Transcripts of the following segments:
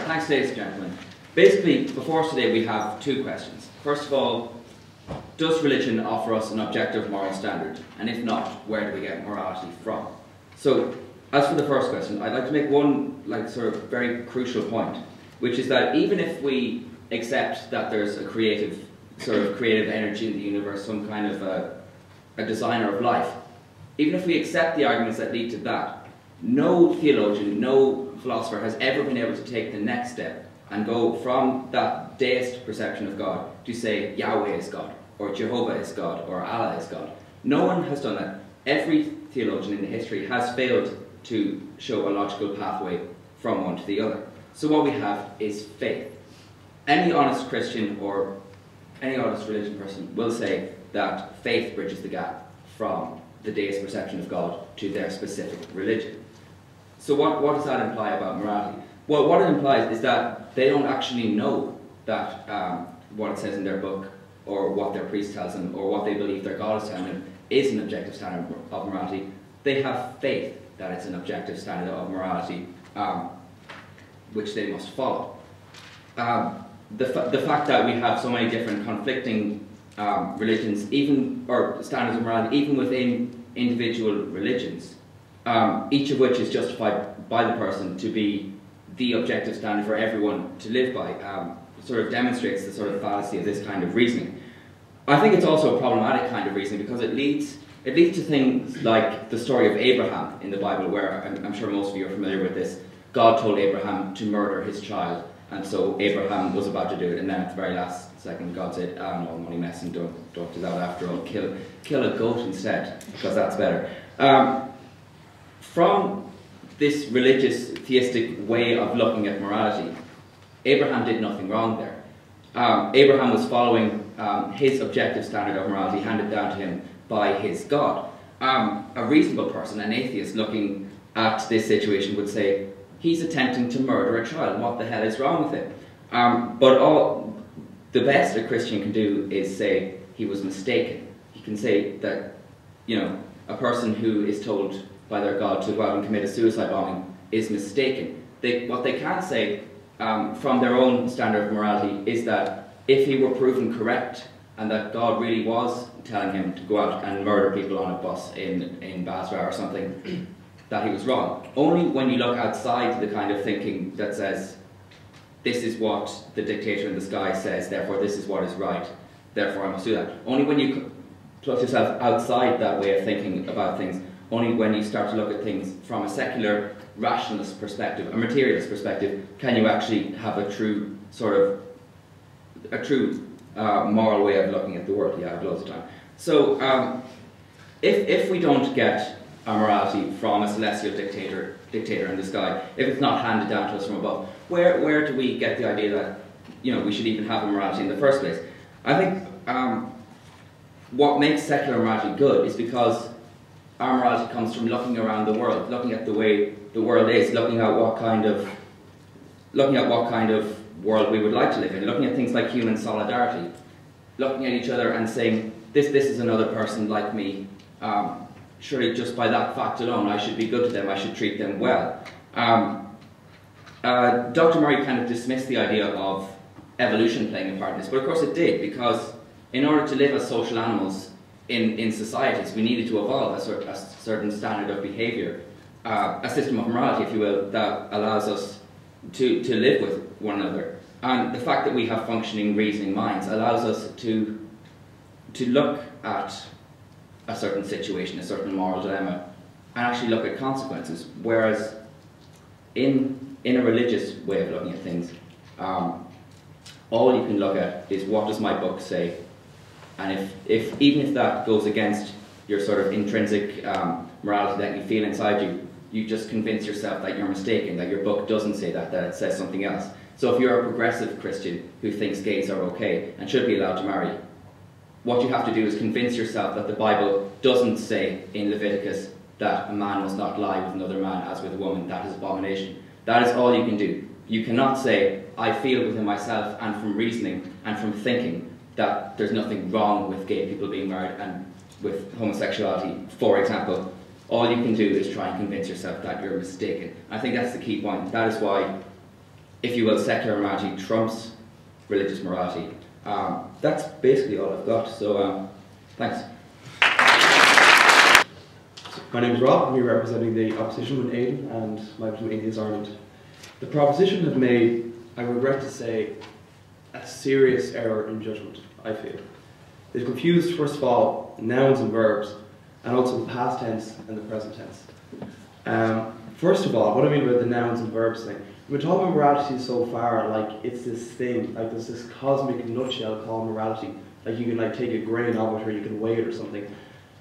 thanks ladies and gentlemen. Basically, before us today we have two questions. First of all, does religion offer us an objective moral standard? And if not, where do we get morality from? So, as for the first question, I'd like to make one sort of very crucial point, which is that even if we accept that there's a creative energy in the universe, some kind of a designer of life, even if we accept the arguments that lead to that, no theologian, no philosopher has ever been able to take the next step and go from that deist perception of God to say Yahweh is God, or Jehovah is God, or Allah is God. No one has done that. Every theologian in the history has failed to show a logical pathway from one to the other. So what we have is faith. Any honest Christian or any honest religion person will say that faith bridges the gap from the deist perception of God to their specific religion. So what does that imply about morality? Well, what it implies is that they don't actually know that what it says in their book, or what their priest tells them, or what they believe their God is telling them is an objective standard of morality. They have faith that it's an objective standard of morality, which they must follow. The fact that we have so many different conflicting religions, or standards of morality, even within individual religions, each of which is justified by the person to be the objective standard for everyone to live by, sort of demonstrates the sort of fallacy of this kind of reasoning. I think it's also a problematic kind of reasoning because it leads to things like the story of Abraham in the Bible, where I'm sure most of you are familiar with this. God told Abraham to murder his child, and so Abraham was about to do it, and then at the very last second God said, "Oh no, I'm only messing, don't do that after all, kill a goat instead, because that's better." From this religious, theistic way of looking at morality, Abraham did nothing wrong there. Abraham was following his objective standard of morality handed down to him by his God. A reasonable person, an atheist, looking at this situation would say, he's attempting to murder a child, what the hell is wrong with it? But the best a Christian can do is say he was mistaken. He can say that, a person who is told by their God to go out and commit a suicide bombing is mistaken. What they can't say from their own standard of morality is that if he were proven correct and that God really was telling him to go out and murder people on a bus in Basra or something, that he was wrong. Only when you look outside the kind of thinking that says, this is what the dictator in the sky says, therefore this is what is right, therefore I must do that. Only when you plug yourself outside that way of thinking about things, only when you start to look at things from a secular, rationalist perspective, a materialist perspective, can you actually have a true moral way of looking at the world. Yeah, I have loads of time. So if we don't get our morality from a celestial dictator in the sky, if it's not handed down to us from above, where do we get the idea that we should even have a morality in the first place? I think what makes secular morality good is because our morality comes from looking around the world, looking at the way the world is, looking at what kind of world we would like to live in, looking at things like human solidarity, looking at each other and saying, this is another person like me. Surely just by that fact alone, I should be good to them, I should treat them well. Dr. Murray kind of dismissed the idea of evolution playing a part in this, but of course it did, because in order to live as social animals in societies, we needed to evolve a certain standard of behaviour, a system of morality, if you will, that allows us to live with one another. And the fact that we have functioning, reasoning minds allows us to look at a certain situation, a certain moral dilemma, and actually look at consequences. Whereas in a religious way of looking at things, all you can look at is, what does my book say? And even if that goes against your sort of intrinsic morality that you feel inside you, you just convince yourself that you're mistaken, that your book doesn't say that it says something else. So if you're a progressive Christian who thinks gays are okay and should be allowed to marry, what you have to do is convince yourself that the Bible doesn't say in Leviticus that a man must not lie with another man as with a woman. That is abomination. That is all you can do. You cannot say, I feel within myself and from reasoning and from thinking that there's nothing wrong with gay people being married and with homosexuality, for example. All you can do is try and convince yourself that you're mistaken. I think that's the key point. That is why if you will, secular morality trumps religious morality. That's basically all I've got, so thanks. My name is Rob, I'm here representing the opposition with Aidan and my from Atheist Ireland. The proposition have made, I regret to say, a serious error in judgment, I feel. They've confused, first of all, nouns and verbs, and also the past tense and the present tense. First of all, what I mean by the nouns and verbs thing, we're talking about morality so far, like it's this thing, like there's this cosmic nutshell called morality. Like you can like take a grain of it or you can weigh it or something.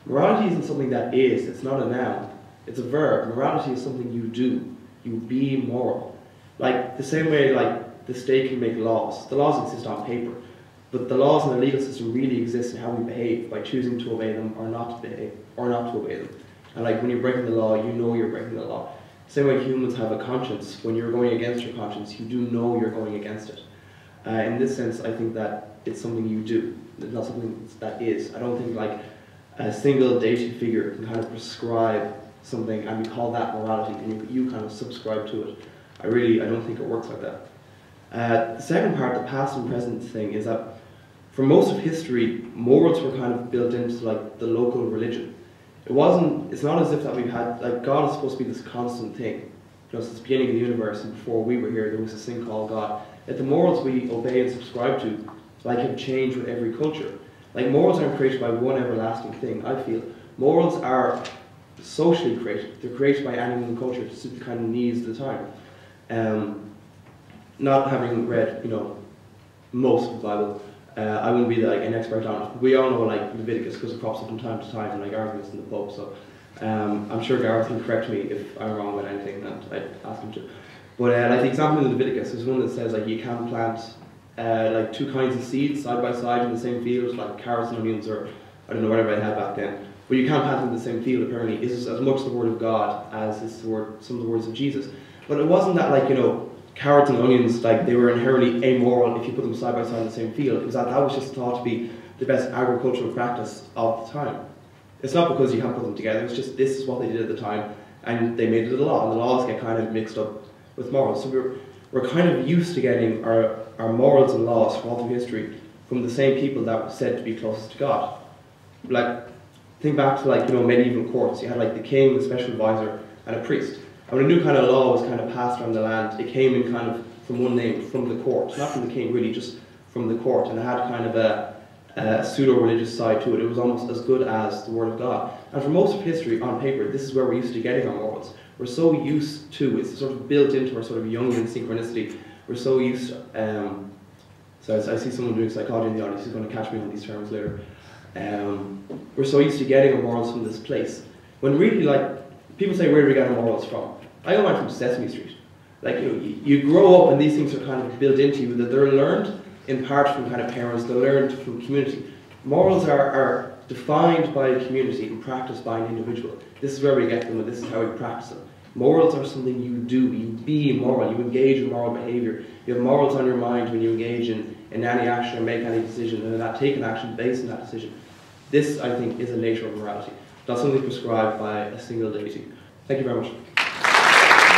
Morality isn't something that is, it's not a noun, it's a verb. Morality is something you do, you be moral. Like the same way like the state can make laws. The laws exist on paper, but the laws in the legal system really exist in how we behave by choosing to obey them or not to behave, or not to obey them. And like when you're breaking the law, you know you're breaking the law. Same way humans have a conscience. When you're going against your conscience, you do know you're going against it. In this sense, I think that it's something you do. It's not something that is. I don't think like a single deity figure can kind of prescribe something and we call that morality and you kind of subscribe to it. I don't think it works like that. The second part, the past and present thing, is that for most of history, morals were kind of built into like the local religion. It's not as if that we've had, like God is supposed to be this constant thing. You know, since the beginning of the universe and before we were here, there was this thing called God. Yet the morals we obey and subscribe to, like, have changed with every culture. Like, morals aren't created by one everlasting thing, I feel. Morals are socially created. They're created by anyone in the culture to suit the kind of needs of the time. Not having read, you know, most of the Bible, I wouldn't be like an expert on it. We all know like Leviticus because it crops up from time to time in like arguments in the pub. So I'm sure Gareth can correct me if I'm wrong with anything, and I'd ask him to. But like the example in Leviticus is one that says like you can't plant like two kinds of seeds side by side in the same field, like carrots and onions, or I don't know whatever I had back then. But you can't plant them in the same field. Apparently, is as much the word of God as is the word, some of the words of Jesus. But it wasn't that like, you know, carrots and onions, like they were inherently amoral if you put them side by side in the same field, because that was just thought to be the best agricultural practice of the time. It's not because you can't put them together, it's just this is what they did at the time, and they made it a law, and the laws get kind of mixed up with morals. So we're kind of used to getting our morals and laws from all through history from the same people that were said to be closest to God. Like, think back to like, you know, medieval courts. You had like the king, the special advisor, and a priest. And when a new kind of law was kind of passed around the land, it came in kind of from one name, from the court. Not from the king really, just from the court. And it had kind of a pseudo-religious side to it. It was almost as good as the Word of God. And for most of history, on paper, this is where we're used to getting our morals. We're so used to, it's sort of built into our sort of Jungian synchronicity. We're so used to, so I see someone doing psychology in the audience who's going to catch me on these terms later. We're so used to getting our morals from this place. When really, like, people say, where do we get our morals from? I got mine from Sesame Street. Like, you know, you grow up and these things are kind of built into you, that they're learned in part from kind of parents, they're learned from community. Morals are defined by a community and practiced by an individual. This is where we get them and this is how we practice them. Morals are something you do, you be moral, you engage in moral behaviour. You have morals on your mind when you engage in any action or make any decision, and that take an action based on that decision. This, I think, is a nature of morality, not something prescribed by a single deity. Thank you very much.